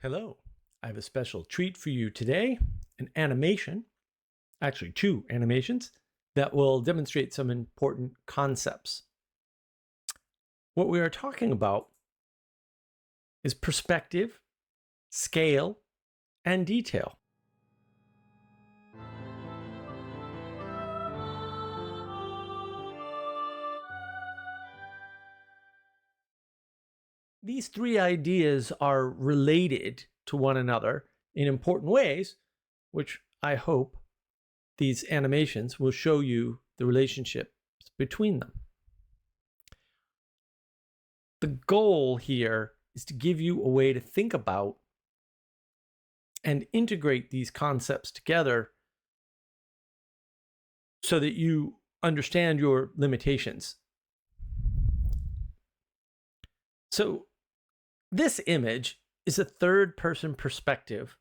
Hello, I have a special treat for you today, an animation, actually two animations, that will demonstrate some important concepts. What we are talking about is perspective, scale, and detail. These three ideas are related to one another in important ways, which I hope these animations will show you the relationships between them. The goal here is to give you a way to think about and integrate these concepts together so that you understand your limitations. So this image is a third-person perspective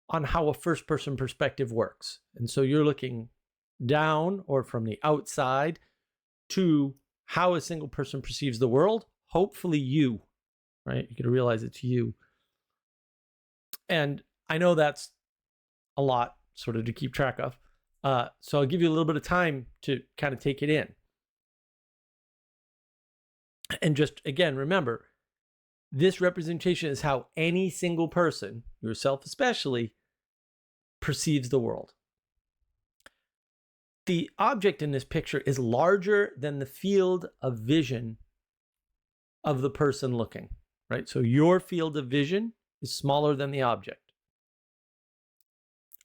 on how a first-person perspective works. And so you're looking down or from the outside to how a single person perceives the world, hopefully you, right? You can realize it's you. And I know that's a lot sort of to keep track of. So I'll give you a little bit of time to kind of take it in. And just, again, remember, this representation is how any single person, yourself especially, perceives the world. The object in this picture is larger than the field of vision of the person looking, right? So your field of vision is smaller than the object.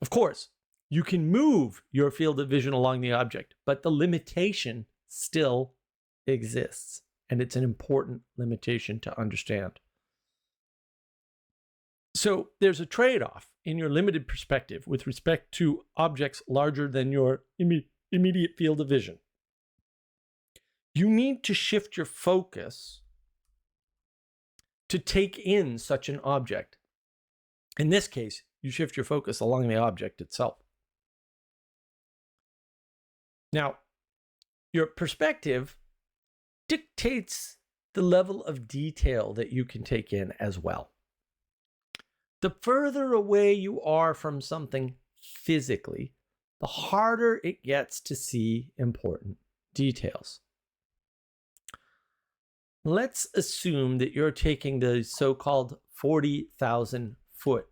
Of course, you can move your field of vision along the object, but the limitation still exists. And it's an important limitation to understand. So there's a trade-off in your limited perspective with respect to objects larger than your immediate field of vision. You need to shift your focus to take in such an object. In this case, you shift your focus along the object itself. Now, your perspective dictates the level of detail that you can take in as well. The further away you are from something physically, the harder it gets to see important details. Let's assume that you're taking the so-called 40,000 foot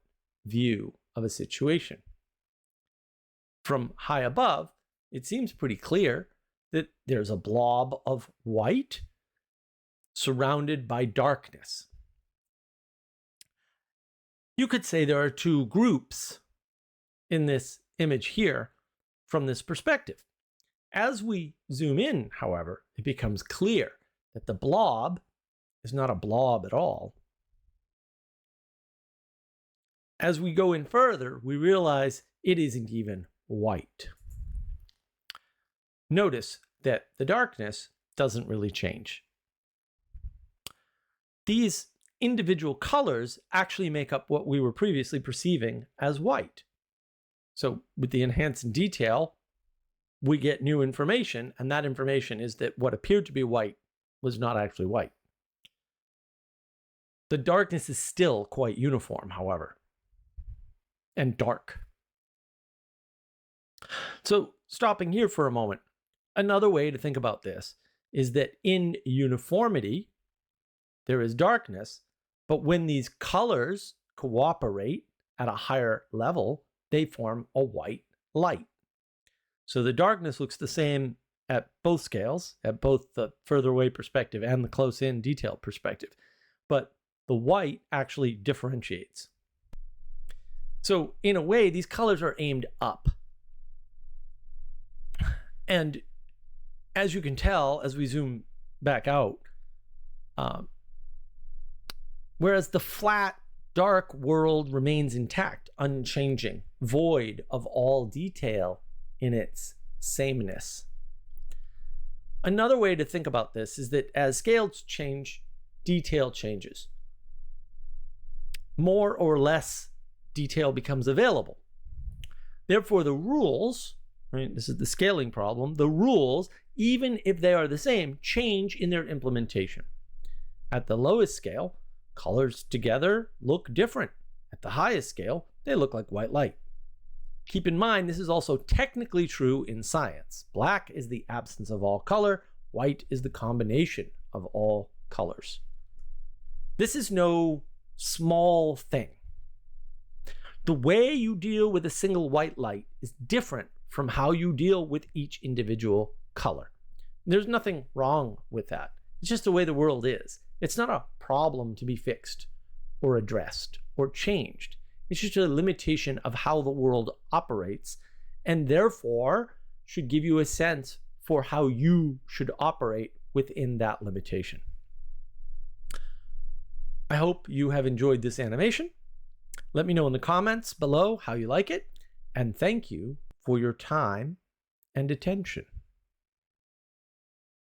view of a situation. From high above, it seems pretty clear that there's a blob of white surrounded by darkness. You could say there are two groups in this image here from this perspective. As we zoom in, however, it becomes clear that the blob is not a blob at all. As we go in further, we realize it isn't even white. Notice that the darkness doesn't really change. These individual colors actually make up what we were previously perceiving as white. So with the enhance in detail, we get new information, and that information is that what appeared to be white was not actually white. The darkness is still quite uniform, however, and dark. So stopping here for a moment, another way to think about this is that in uniformity, there is darkness, but when these colors cooperate at a higher level, they form a white light. So the darkness looks the same at both scales, at both the further away perspective and the close-in detail perspective, but the white actually differentiates. So in a way, these colors are aimed up. And as you can tell, as we zoom back out, whereas the flat, dark world remains intact, unchanging, void of all detail in its sameness. Another way to think about this is that as scales change, detail changes. More or less detail becomes available. Therefore, the rules, right, this is the scaling problem, the rules, even if they are the same, change in their implementation. At the lowest scale, colors together look different At the highest scale, they look like white light. Keep in mind, this is also technically true in science. Black is the absence of all color. White is the combination of all colors. This is no small thing. The way you deal with a single white light is different from how you deal with each individual color. There's nothing wrong with that. It's just the way the world is. It's not a problem to be fixed or addressed or changed. It's just a limitation of how the world operates, and therefore should give you a sense for how you should operate within that limitation. I hope you have enjoyed this animation. Let me know in the comments below how you like it, and thank you for your time and attention.